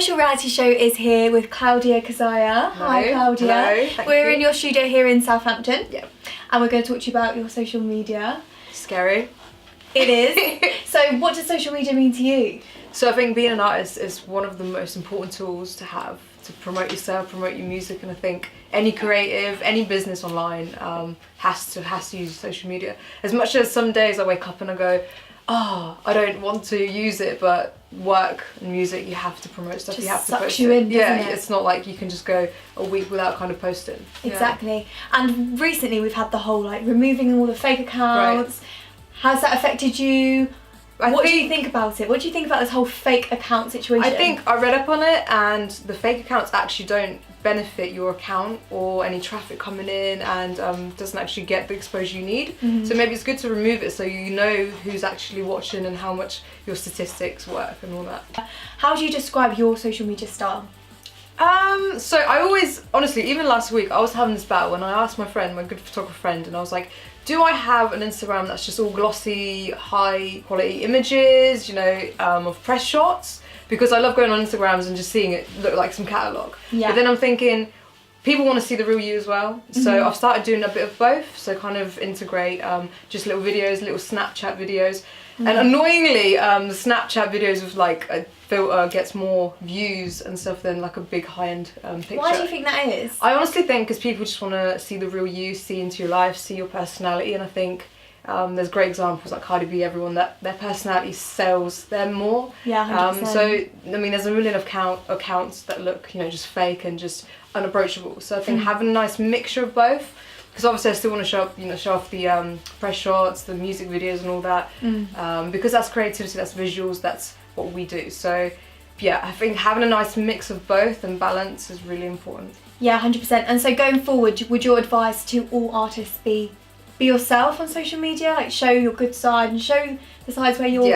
social reality show is here with KLAUDIA KEZIAH. Hi Claudia. Hello. We're in your studio here in Southampton. Yep. And we're going to talk to you about your social media. Scary. It is. So what does social media mean to you? So I think being an artist is one of the most important tools to have to promote yourself, promote your music, and I think any creative, any business online has to use social media. As much as some days I wake up and I go, oh, I don't want to use it, but work and music, you have to promote stuff. Just you have to sucks post you it. in, yeah, doesn't it? It's not like you can just go a week without kind of posting. Exactly. And recently we've had the whole like removing all the fake accounts. Right. Has that affected you? What do you think about it? What do you think about this whole fake account situation? I think I read up on it, and the fake accounts actually don't benefit your account or any traffic coming in, and doesn't actually get the exposure you need. Mm-hmm. So maybe it's good to remove it so you know who's actually watching and how much your statistics work and all that. How do you describe your social media style? So I always, honestly, even last week I was having this battle, and I asked my friend, my good photographer friend, and I was like, do I have an Instagram that's just all glossy, high quality images, you know, of press shots? Because I love going on Instagrams and just seeing it look like some catalogue. Yeah. But then I'm thinking, people want to see the real you as well. So I've started doing a bit of both. So kind of integrate just little videos, little Snapchat videos. And annoyingly, the Snapchat videos with like a filter gets more views and stuff than like a big high-end picture. Why do you think that is? I honestly think because people just want to see the real you, see into your life, see your personality, and I think there's great examples like Cardi B, everyone, that their personality sells them more. Yeah, 100%. So I mean, there's a million of accounts that look, you know, just fake and just unapproachable. So I think having a nice mixture of both. Because obviously I still want to show off the press shots, the music videos and all that, because that's creativity, that's visuals, that's what we do. So yeah, I think having a nice mix of both and balance is really important. Yeah, 100%. And so going forward, would your advice to all artists be yourself on social media? Like show your good side and show the sides where you're...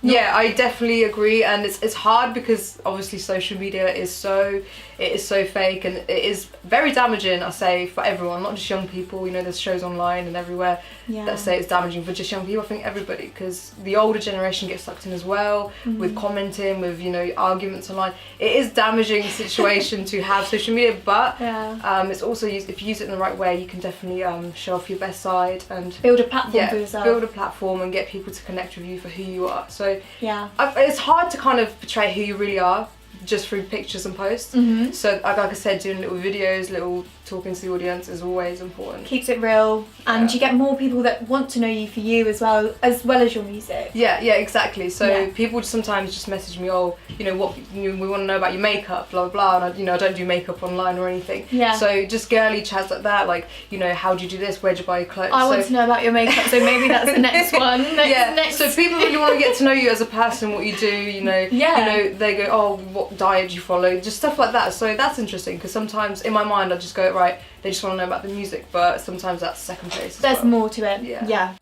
Yeah, I definitely agree, and it's hard because obviously social media is so fake, and it is very damaging, I say, for everyone, not just young people. You know, there's shows online and everywhere that say it's damaging for just young people. I think everybody, because the older generation gets sucked in as well with commenting, with, you know, arguments online. It is a damaging situation to have social media, but it's also if you use it in the right way, you can definitely show off your best side and build a platform for yourself. Build a platform and get people to connect with you for who you are. So it's hard to kind of portray who you really are just through pictures and posts. So like I said, doing little videos, little talking to the audience is always important. Keeps it real, and you get more people that want to know you for you as well as your music. Yeah, exactly. So people sometimes just message me, oh, you know, we want to know about your makeup, blah blah blah, and I don't do makeup online or anything. So just girly chats like that, like, you know, how do you do this? Where'd you buy your clothes? I want to know about your makeup, so maybe that's the next one. Next. So people really want to get to know you as a person, what you do, you know. You know, they go, oh, what diet do you follow? Just stuff like that. So that's interesting, because sometimes in my mind I just go, right, they just want to know about the music, but sometimes that's second place. There's more to it. Yeah.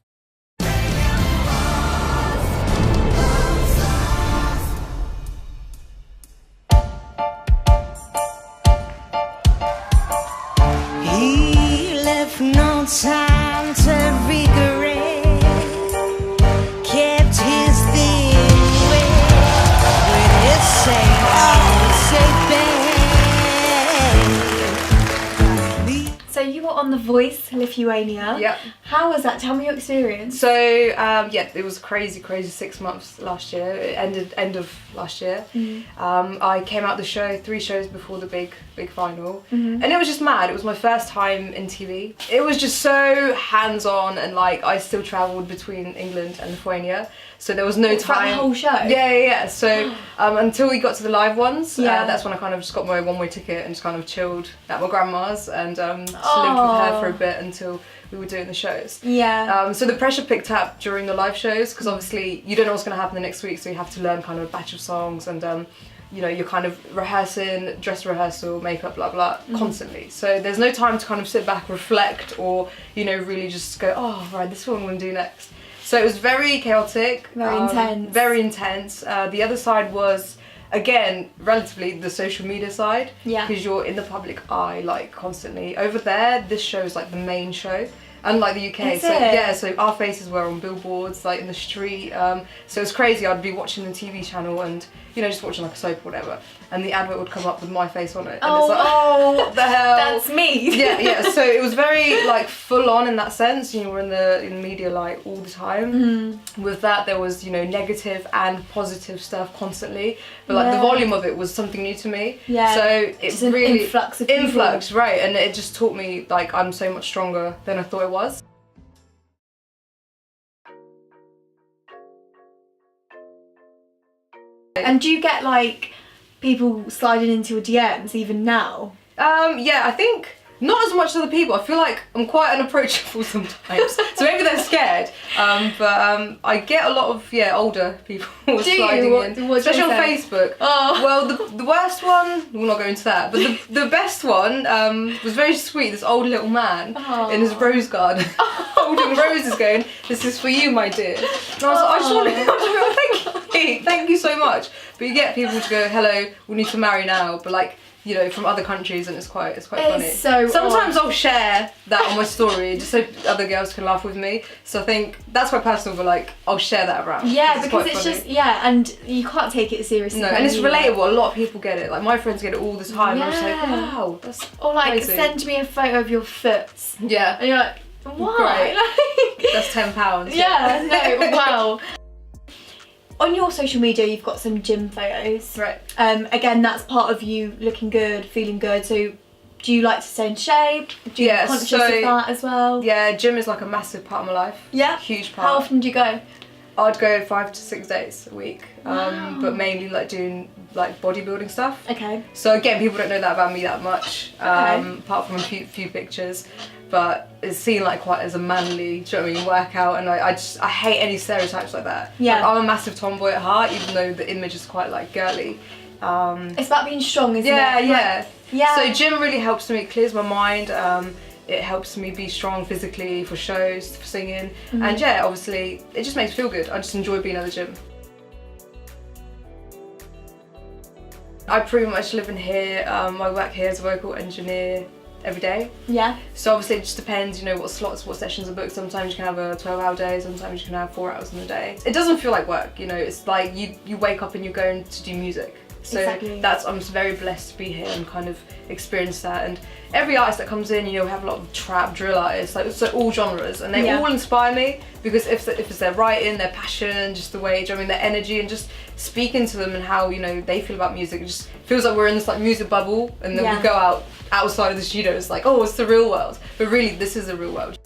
He left no time to regret, kept his thing with his safe bed. So you were on The Voice Lithuania. Yep. How was that? Tell me your experience. So it was crazy 6 months last year. It ended end of last year. I came out the show 3 shows before the big final, and it was just mad. It was my first time in TV. It was just so hands-on, and like I still travelled between England and Lithuania, so there was no time. Throughout the whole show? Yeah. So until we got to the live ones, that's when I kind of just got my one-way ticket and just kind of chilled at my grandma's and just lived with her for a bit until we were doing the shows. So the pressure picked up during the live shows, because obviously you don't know what's going to happen the next week, so you have to learn kind of a batch of songs, and you know, you're kind of rehearsing, dress rehearsal, makeup, blah blah, constantly. So there's no time to kind of sit back, reflect, or, you know, really just go, oh right, this is what I'm going to do next. So it was very chaotic, very intense. The other side was, again, relatively the social media side, because you're in the public eye like constantly. Over there, this show is like the main show, unlike the UK. So our faces were on billboards, like in the street. So it was crazy. I'd be watching the TV channel and you know, just watching like a soap or whatever, and the advert would come up with my face on it, and Oh, it's like, oh, what the hell? That's me. Yeah. So it was very like full on in that sense. You know, we're in the media like all the time. With that, there was, you know, negative and positive stuff constantly, but like the volume of it was something new to me. Yeah. So it's really influx of people. Right, and it just taught me like I'm so much stronger than I thought I was. And do you get like people sliding into your DMs even now? Yeah, I think not as much as other people. I feel like I'm quite unapproachable sometimes, so maybe they're scared. But I get a lot of older people sliding in, especially on Facebook. Oh. Well, the worst one, we'll not go into that, but the best one was very sweet. This old little man in his rose garden, holding roses, going, "This is for you, my dear." And I was like, I just want to, thank you so much. But you get people to go, "Hello, we need to marry now," but like, you know, from other countries, and it's quite funny. So sometimes I'll share that on my story just so other girls can laugh with me. So I think that's quite personal, but like I'll share that around. Yeah, because it's just and you can't take it seriously. No, and it's relatable. A lot of people get it. Like my friends get it all the time. Yeah. And I'm just like, wow, that's or like crazy. Send me a photo of your foot. Yeah. And you're like, why? Like, that's £10. Yeah. No. Wow. On your social media, you've got some gym photos. Right. Again, that's part of you looking good, feeling good. So, do you like to stay in shape? Do you conscious of that as well? Yeah, gym is like a massive part of my life. Yeah. Huge part. How often do you go? I'd go 5 to 6 days a week. Wow. But mainly like doing like bodybuilding stuff. Okay. So again, people don't know that about me that much, apart from a few pictures. But it's seen like quite as a manly, do you know what I mean, workout, and I hate any stereotypes like that. Yeah. Like, I'm a massive tomboy at heart, even though the image is quite like girly. It's about being strong, isn't it? Yeah. Yeah. So gym really helps me, it clears my mind. It helps me be strong physically for shows, for singing, and yeah, obviously it just makes me feel good. I just enjoy being at the gym. I pretty much live in here. I work here as a vocal engineer every day. Yeah. So obviously it just depends, you know, what slots, what sessions are booked. Sometimes you can have a 12-hour day, sometimes you can have 4 hours in a day. It doesn't feel like work, you know, it's like you wake up and you're going to do music. So I'm just very blessed to be here and kind of experience that. And every artist that comes in, you know, we have a lot of trap, drill artists, like so all genres, and they all inspire me because if it's their writing, their passion, just the way, I mean, their energy, and just speaking to them and how, you know, they feel about music, it just feels like we're in this like music bubble, and then we go outside of the studio, it's like, oh, it's the real world, but really this is the real world.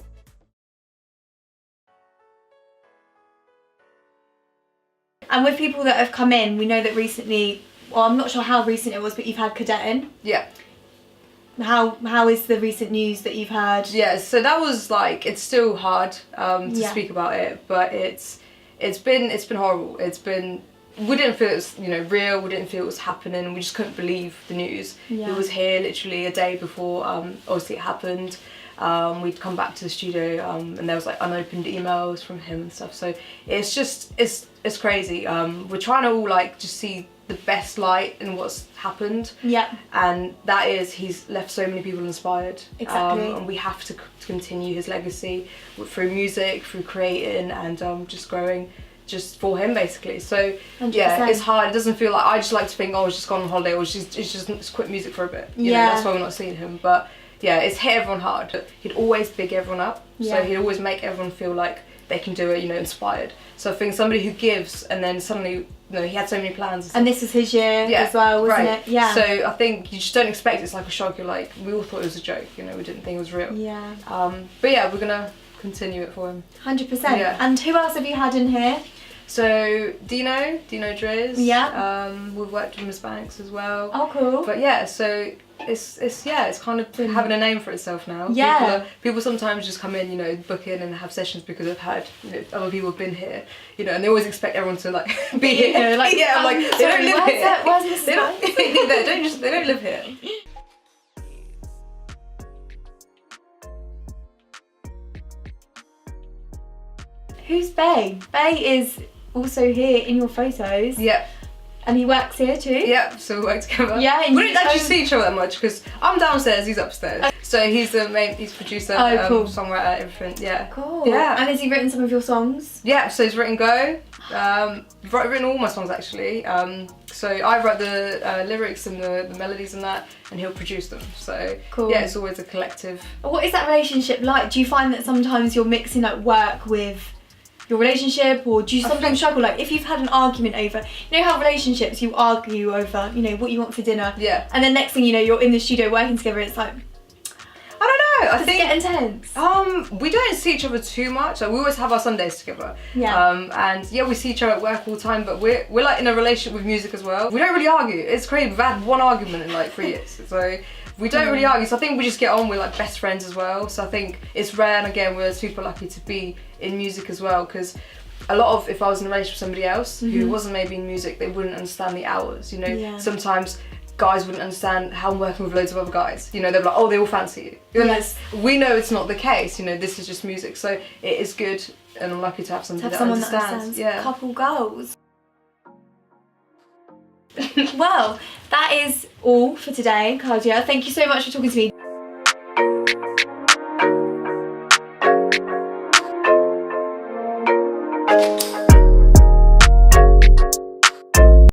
And with people that have come in, we know that recently, well, I'm not sure how recent it was, but you've had cadetting. Yeah. How is the recent news that you've heard? Yeah, so that was like, it's still hard to speak about it, but it's been horrible. We didn't feel it was, you know, real. We didn't feel it was happening. We just couldn't believe the news. Yeah. It was here literally a day before. Obviously it happened. We'd come back to the studio and there was like unopened emails from him and stuff. So it's just it's crazy. We're trying to all like just see the best light in what's happened. Yeah. And that is, he's left so many people inspired. Exactly. And we have to continue his legacy through music, through creating, and just growing. Just for him basically. So 100%. Yeah, it's hard. It doesn't feel like, I just like to think, oh, he's just gone on holiday, or it's just quit music for a bit. You know, that's why we're not seeing him. But yeah, it's hit everyone hard. He'd always big everyone up. So he'd always make everyone feel like they can do it, you know, inspired. So I think somebody who gives and then suddenly, you know, he had so many plans. And this is his year as well, wasn't it? Yeah. So I think you just don't expect it's like a shock. You're like, we all thought it was a joke, you know, we didn't think it was real. Yeah. But yeah, we're gonna continue it for him. 100%. Yeah. And who else have you had in here? So Dino Driz. Yeah. We've worked with Miss Banks as well. Oh, cool. But yeah, so it's kind of having a name for itself now. Yeah. People sometimes just come in, you know, book in and have sessions because they've heard, you know, other people have been here, you know, and they always expect everyone to like be here. Like, yeah, like they don't live here. Where's Miss Banks? They don't live here. Who's Bay? Bay is also here in your photos. Yeah. And he works here too? Yeah, so we work together. Yeah. We don't actually see each other that much because I'm downstairs, he's upstairs. So he's he's producer, cool. songwriter, everything. Yeah. Cool. Yeah. And has he written some of your songs? Yeah. So he's written Go. Written all my songs actually. So I write the lyrics and the melodies and that, and he'll produce them. So cool. Yeah, it's always a collective. What is that relationship like? Do you find that sometimes you're mixing like work with your relationship, or do you sometimes struggle? Like if you've had an argument over, you know how relationships you argue over, you know, what you want for dinner. Yeah. And then next thing you know, you're in the studio working together. It's like, I don't know. I think get intense. We don't see each other too much. Like, we always have our Sundays together. Yeah. And yeah, we see each other at work all the time. But we're like in a relationship with music as well. We don't really argue. It's crazy. We've had one argument in like 3 years. So we don't really argue. So I think we just get on. We're like best friends as well. So I think it's rare. And again, we're super lucky to be in music as well, because a lot of, if I was in a relationship with somebody else who wasn't maybe in music, they wouldn't understand the hours. You know, sometimes guys wouldn't understand how I'm working with loads of other guys. You know, they're like, oh, they all fancy you. Yes. We know it's not the case. You know, this is just music. So it is good, and I'm lucky to have somebody that understands. Yeah. Couple goals. Well, that is all for today, Claudia. Thank you so much for talking to me.